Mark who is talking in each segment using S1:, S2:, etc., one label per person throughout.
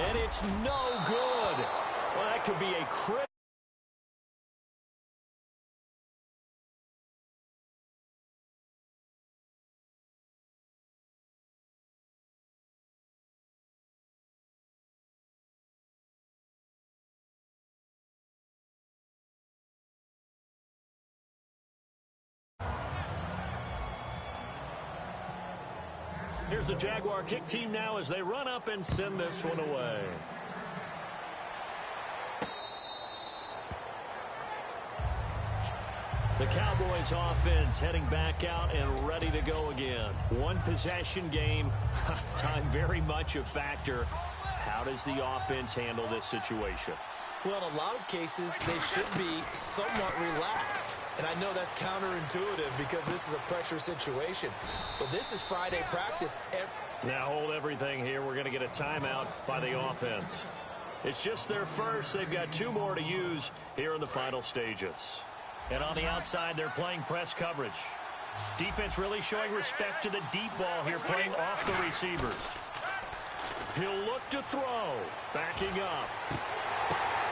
S1: And it's no good. Well, that could be a critical. Here's the Jaguar kick team now as they run up and send this one away. The Cowboys offense heading back out and ready to go again. One possession game. Time very much a factor. How does the offense handle this situation?
S2: Well, in a lot of cases, they should be somewhat relaxed. And I know that's counterintuitive because this is a pressure situation. But this is Friday practice.
S1: Now hold everything here. We're going to get a timeout by the offense. It's just their first. They've got 2 more to use here in the final stages. And on the outside, they're playing press coverage. Defense really showing respect to the deep ball here, playing off the receivers. He'll look to throw. Backing up.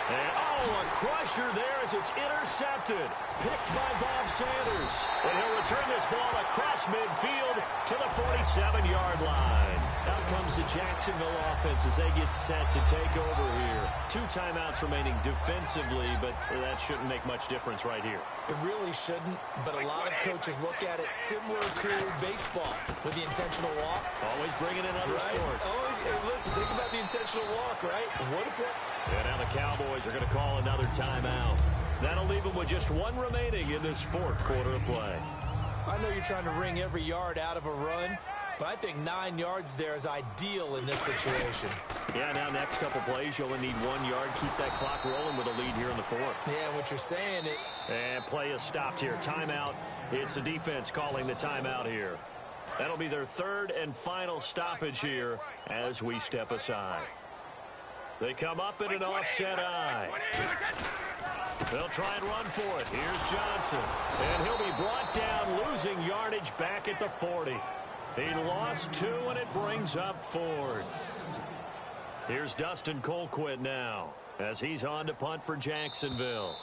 S1: And, a crusher there as it's intercepted. Picked by Bob Sanders. And he'll return this ball across midfield to the 47-yard line. Out comes the Jacksonville offense as they get set to take over here. 2 timeouts remaining defensively, but that shouldn't make much difference right here.
S2: It really shouldn't, but a lot of coaches look at it similar to baseball with the intentional walk.
S1: Always bringing in other sports.
S2: Always, hey, listen, think about the intentional walk, right? What if it...
S1: And now the Cowboys are going to call another timeout. That'll leave them with just 1 remaining in this 4th quarter of play.
S2: I know you're trying to wring every yard out of a run, but I think 9 yards there is ideal in this situation.
S1: Yeah, now next couple plays, you only need 1 yard. Keep that clock rolling with a lead here in the 4th.
S2: Yeah, what you're saying...
S1: And play is stopped here. Timeout. It's the defense calling the timeout here. That'll be their 3rd and final stoppage here as we step aside. They come up in an offset eye. They'll try and run for it. Here's Johnson. And he'll be brought down, losing yardage back at the 40. He lost 2, and it brings up 4th. Here's Dustin Colquitt now as he's on to punt for Jacksonville.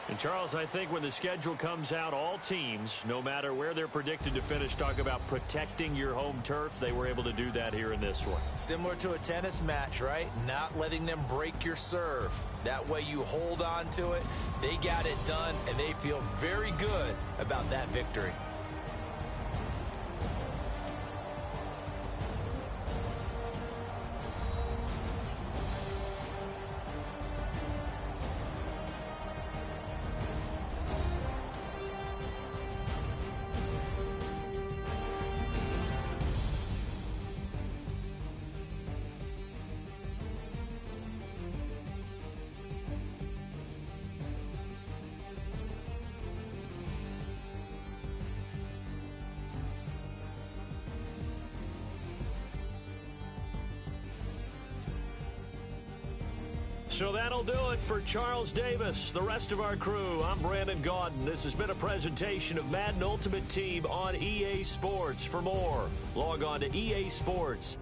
S1: And, Charles, I think when the schedule comes out, all teams, no matter where they're predicted to finish, talk about protecting your home turf. They were able to do that here in this one.
S2: Similar to a tennis match, right? Not letting them break your serve. That way you hold on to it. They got it done, and they feel very good about that victory.
S1: So that'll do it for Charles Davis, the rest of our crew. I'm Brandon Gaudin. This has been a presentation of Madden Ultimate Team on EA Sports. For more, log on to easports.com.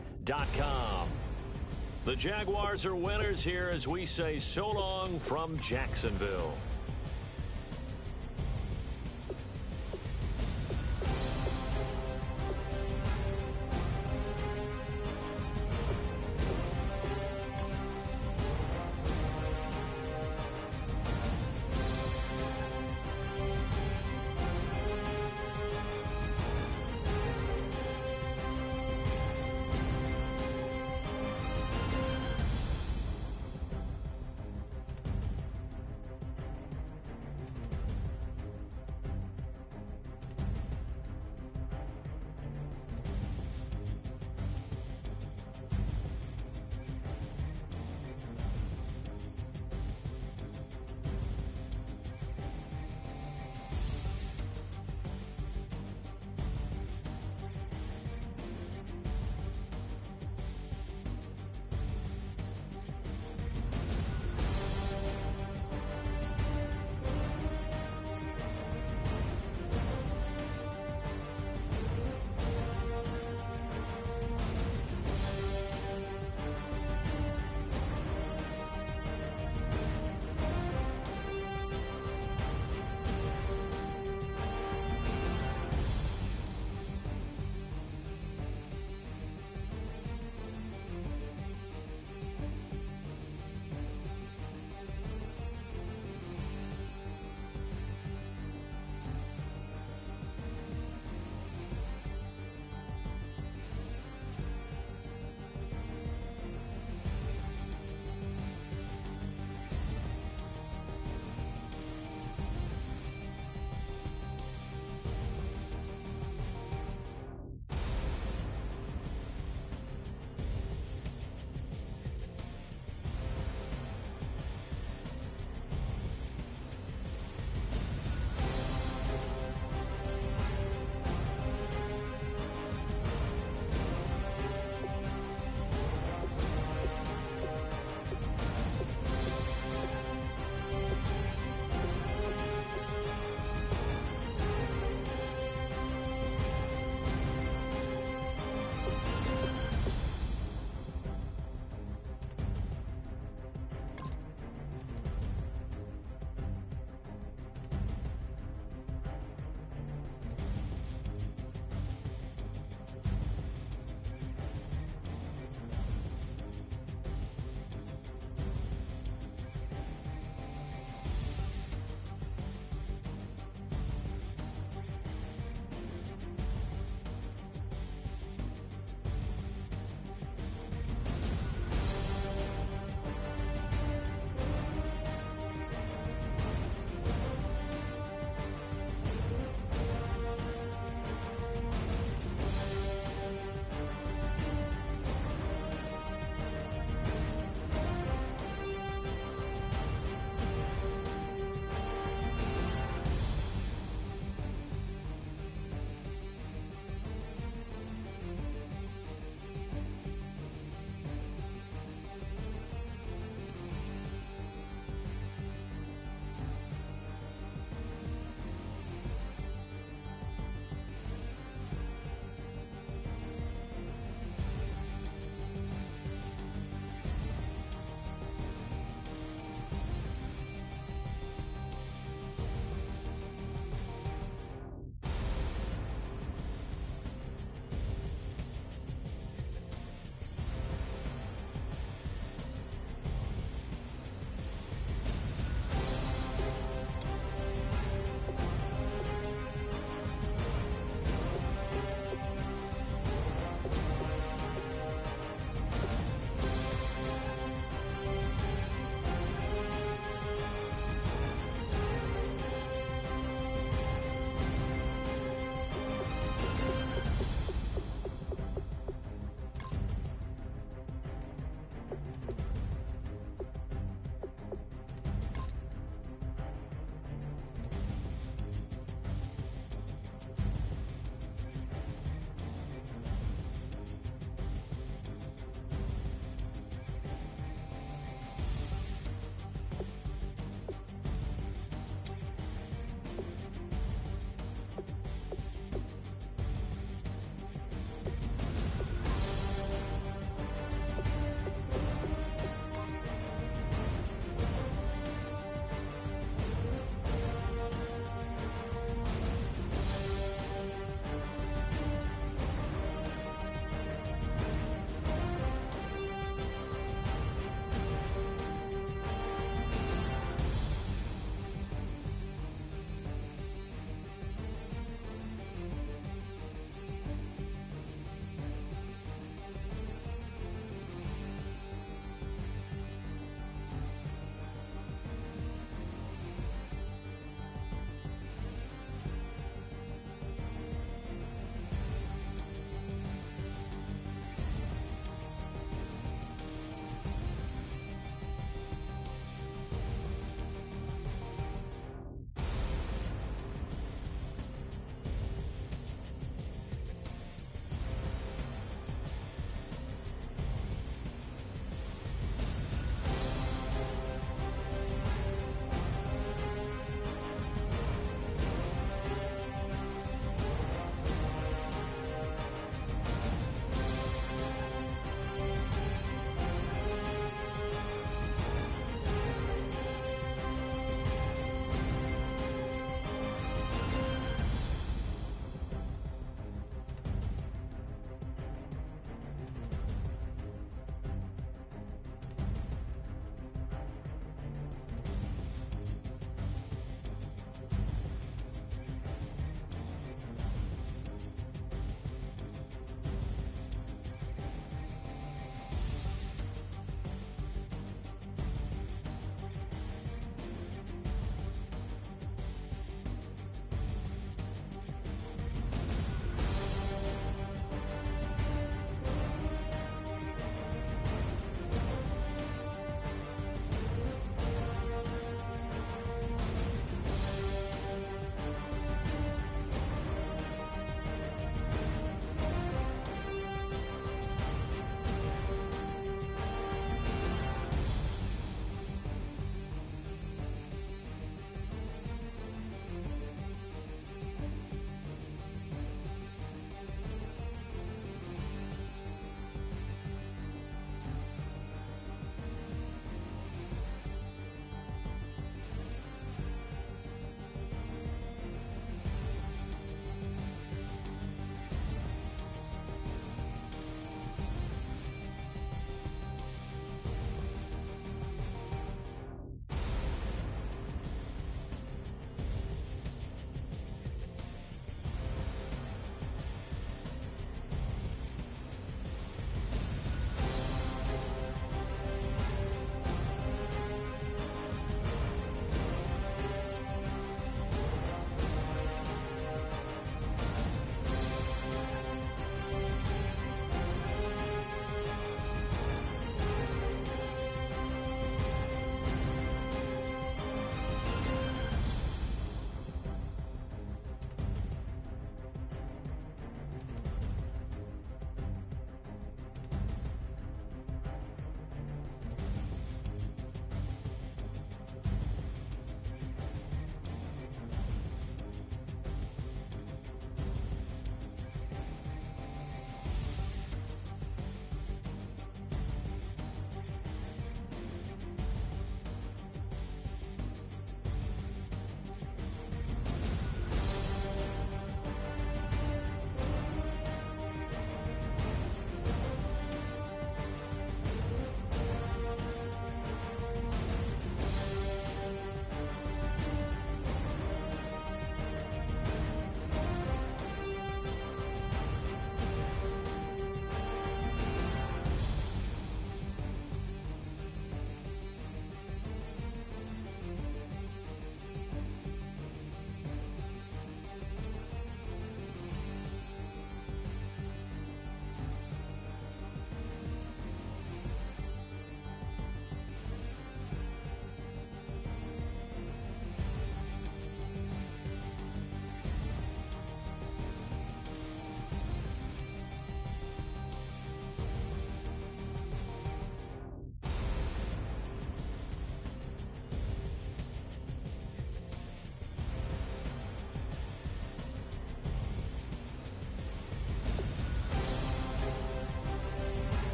S1: The Jaguars are winners here as we say so long from Jacksonville.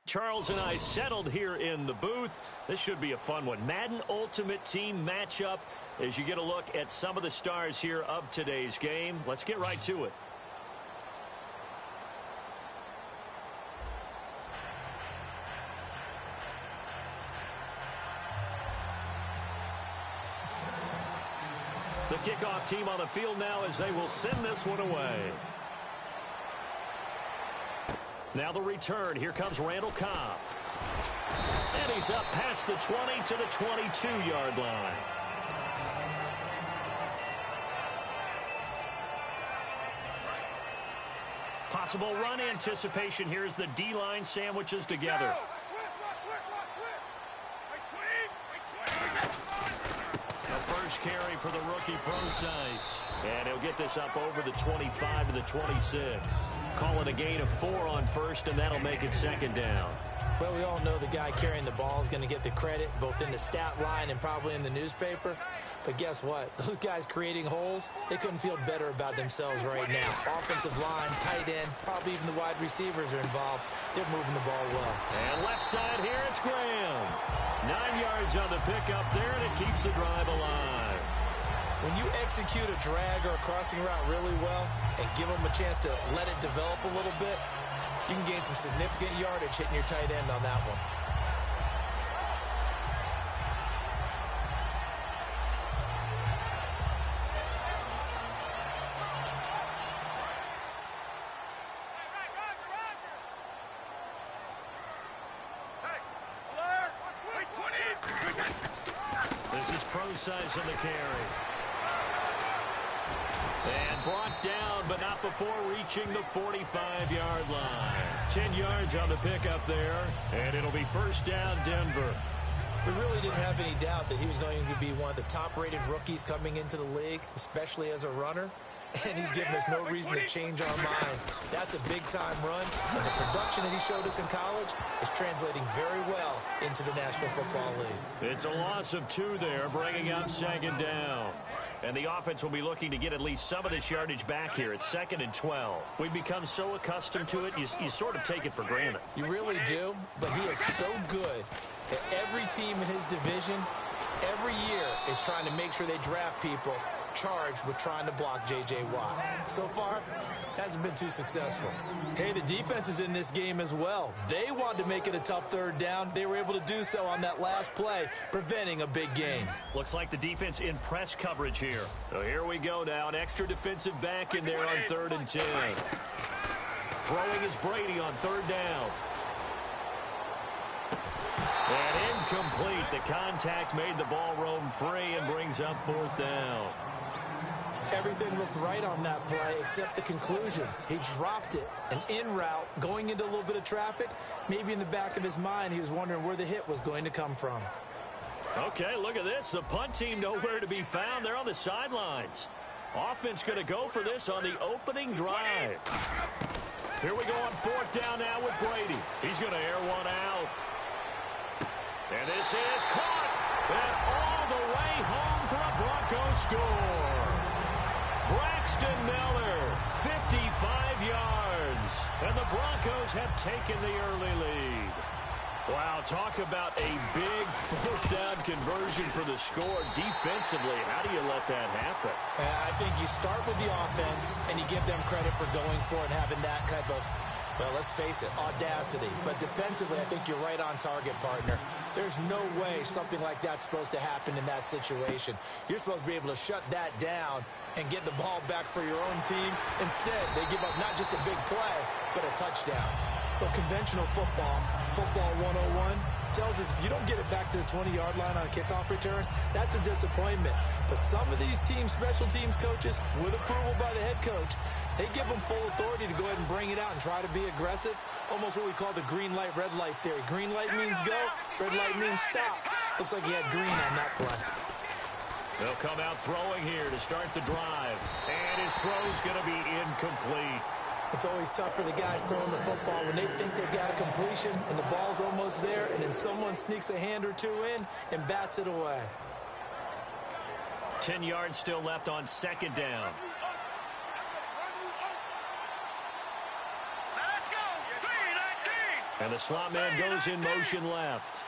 S1: Charles and I settled here in the booth. This should be a fun one. Madden Ultimate Team matchup as you get a look at some of the stars here of today's game. Let's get right to it. The kickoff team on the field now as they will send this one away. Now the return. Here comes Randall Cobb. And he's up past the 20 to the 22-yard line. Possible run anticipation here as the D-line sandwiches together. The first carry for the rookie Procise. And he'll get this up over the 25 to the 26. Call it a gain of 4 on first, and that'll make it second down.
S2: Well, we all know the guy carrying the ball is going to get the credit, both in the stat line and probably in the newspaper. But guess what? Those guys creating holes, they couldn't feel better about themselves right now. Offensive line, tight end, probably even the wide receivers are involved. They're moving the ball well.
S1: And left side here, it's Graham. 9 yards on the pickup there, and it keeps the drive alive.
S2: When you execute a drag or a crossing route really well and give them a chance to let it develop a little bit, you can gain some significant yardage hitting your tight end on that one.
S1: This is Procise in the carry. And brought down, but not before reaching the 45-yard line. 10 yards on the pickup there, and it'll be first down, Denver.
S2: We really didn't have any doubt that he was going to be one of the top-rated rookies coming into the league, especially as a runner. And he's given us no reason to change our minds. That's a big-time run, and the production that he showed us in college is translating very well into the National Football League.
S1: It's a loss of 2 there, bringing up second down. And the offense will be looking to get at least some of this yardage back here. It's 2nd and 12. We've become so accustomed to it, you sort of take it for granted.
S2: You really do, but he is so good that every team in his division, every year, is trying to make sure they draft people charged with trying to block J.J. Watt. So far, hasn't been too successful. Hey, the defense is in this game as well. They wanted to make it a tough third down. They were able to do so on that last play, preventing a big gain.
S1: Looks like the defense in press coverage here. So here we go now. An extra defensive back in there on 3rd and 10. Throwing is Brady on 3rd down. And incomplete. The contact made the ball roam free and brings up 4th down.
S2: Everything looked right on that play except the conclusion. He dropped it, an in route, going into a little bit of traffic. Maybe in the back of his mind, he was wondering where the hit was going to come from.
S1: Okay, look at this. The punt team nowhere to be found. They're on the sidelines. Offense going to go for this on the opening drive. Here we go on 4th down now with Brady. He's going to air one out. And this is caught. And all the way home for a Broncos score. Braxton Miller, 55 yards. And the Broncos have taken the early lead. Wow, talk about a big 4th down conversion for the score. Defensively, how do you let that happen?
S2: I think you start with the offense, and you give them credit for going for it and having that type of, well, let's face it, audacity. But defensively, I think you're right on target, partner. There's no way something like that's supposed to happen in that situation. You're supposed to be able to shut that down and get the ball back for your own team. Instead, they give up not just a big play, but a touchdown. But conventional football 101, tells us if you don't get it back to the 20-yard line on a kickoff return, that's a disappointment. But some of these teams, special teams coaches, with approval by the head coach, they give them full authority to go ahead and bring it out and try to be aggressive. Almost what we call the green light, red light theory. Green light means go, red light means stop. Looks like he had green on that play.
S1: They'll come out throwing here to start the drive. And his throw's going to be incomplete.
S2: It's always tough for the guys throwing the football when they think they've got a completion and the ball's almost there, and then someone sneaks a hand or two in and bats it away.
S1: 10 yards still left on 2nd down. And the slot man goes in motion left.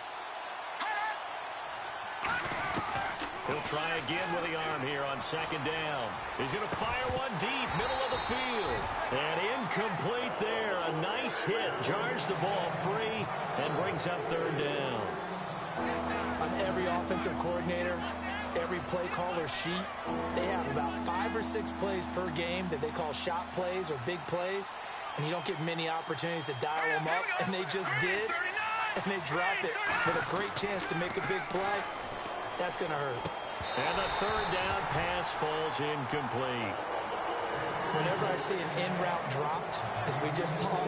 S1: He'll try again with the arm here on second down. He's going to fire one deep, middle of the field. And incomplete there. A nice hit. Jars the ball free and brings up third down.
S2: On every offensive coordinator, every play caller sheet, they have about 5 or 6 plays per game that they call shot plays or big plays. And you don't get many opportunities to dial them up. And they just did. And they drop it with a great chance to make a big play. That's going to hurt.
S1: And the third down pass falls incomplete.
S2: Whenever I see an in route dropped, as we just saw,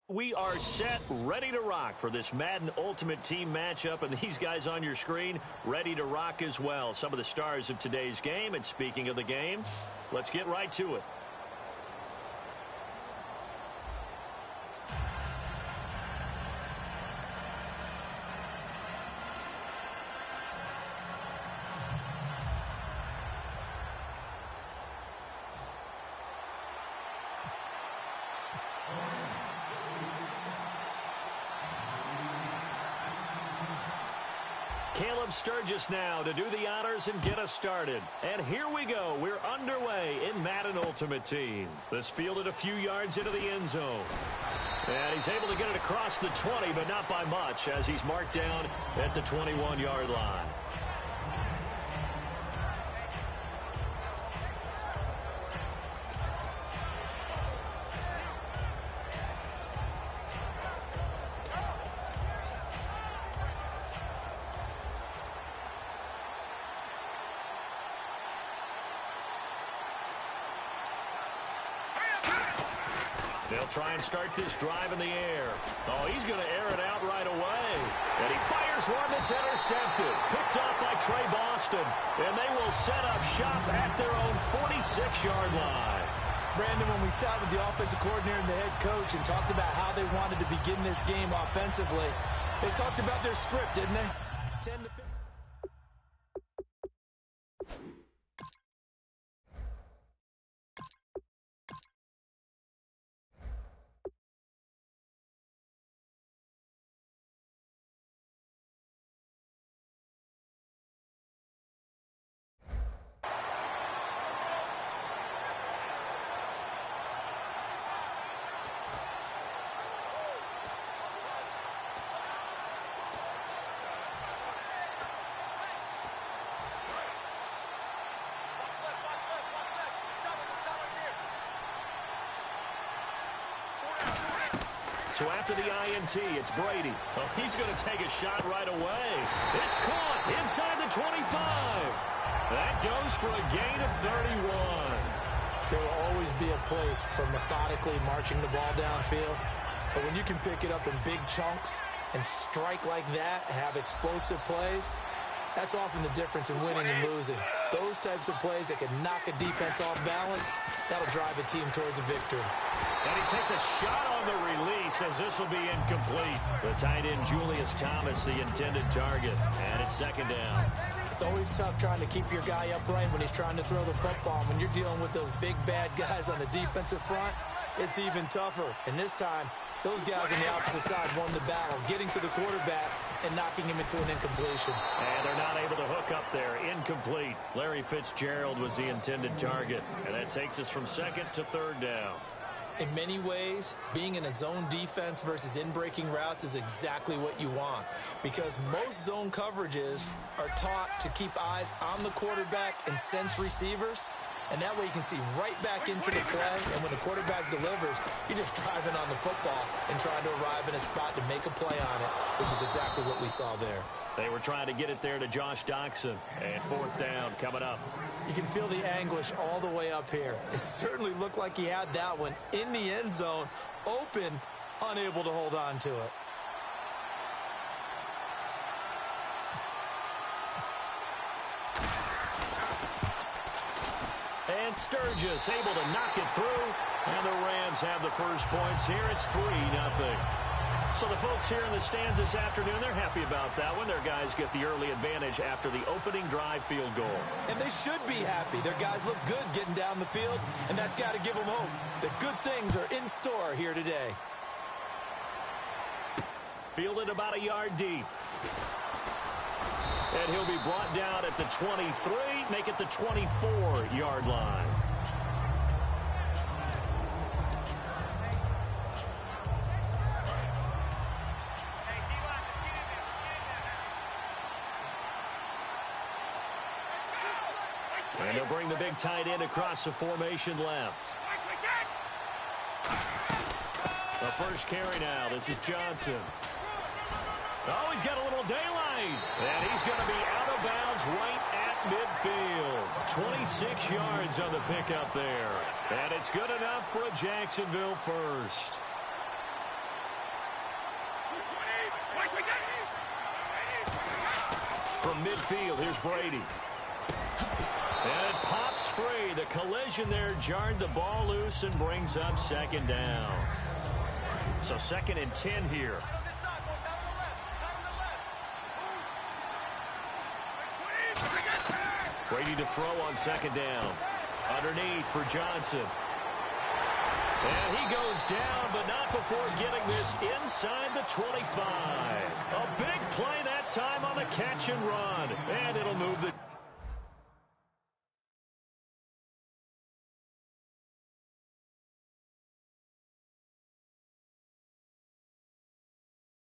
S1: we are set, ready to rock for this Madden Ultimate Team matchup, and these guys on your screen ready to rock as well. Some of the stars of today's game, and speaking of the game, let's get right to it. Caleb Sturgis now to do the honors and get us started. And here we go. We're underway in Madden Ultimate Team. This fielded a few yards into the end zone. And he's able to get it across the 20, but not by much, as he's marked down at the 21-yard line. They'll try and start this drive in the air. Oh, he's going to air it out right away. And he fires one that's intercepted. Picked off by Trey Boston. And they will set up shop at their own 46-yard line.
S2: Brandon, when we sat with the offensive coordinator and the head coach and talked about how they wanted to begin this game offensively, they talked about their script, didn't they? 10 to 15.
S1: So after the INT, it's Brady. Oh, he's going to take a shot right away. It's caught inside the That goes for a gain of 31.
S2: There will always be a place for methodically marching the ball downfield. But when you can pick it up in big chunks and strike like that, have explosive plays, that's often the difference in winning and losing. Those types of plays that can knock a defense off balance, that'll drive a team towards a victory.
S1: And he takes a shot on the release as this will be incomplete. The tight end, Julius Thomas, the intended target. And it's second down.
S2: It's always tough trying to keep your guy upright when he's trying to throw the football. When you're dealing with those big, bad guys on the defensive front, it's even tougher. And this time, those guys on the opposite side won the battle, getting to the quarterback and knocking him into an incompletion.
S1: And they're not able to hook up there. Incomplete. Larry Fitzgerald was the intended target. And that takes us from second to third down.
S2: In many ways, being in a zone defense versus in-breaking routes is exactly what you want, because most zone coverages are taught to keep eyes on the quarterback and sense receivers, and that way you can see right back into the play, and when the quarterback delivers, you're just driving on the football and trying to arrive in a spot to make a play on it, which is exactly what we saw there.
S1: They were trying to get it there to Josh Doxson, and fourth down coming up.
S2: You can feel the anguish all the way up here. It certainly looked like he had that one in the end zone, open, unable to hold on to it.
S1: And Sturgis able to knock it through, and the Rams have the first points here. It's 3-0. So the folks here in the stands this afternoon, they're happy about that one. Their guys get the early advantage after the opening drive field goal.
S2: And they should be happy. Their guys look good getting down the field, and that's got to give them hope that good things are in store here today.
S1: Fielded about a yard deep. And he'll be brought down at the 23, make it the 24-yard line. And they'll bring the big tight end across the formation left. The first carry now. This is Johnson. Oh, he's got a little daylight. And he's going to be out of bounds right at midfield. 26 yards on the pickup there. And it's good enough for a Jacksonville first. From midfield, here's Brady. And it pops free. The collision there jarred the ball loose and brings up second down. So second and 10 here. Brady to throw on second down. Underneath for Johnson. And he goes down, but not before getting this inside the 25. A big play that time on the catch and run. And it'll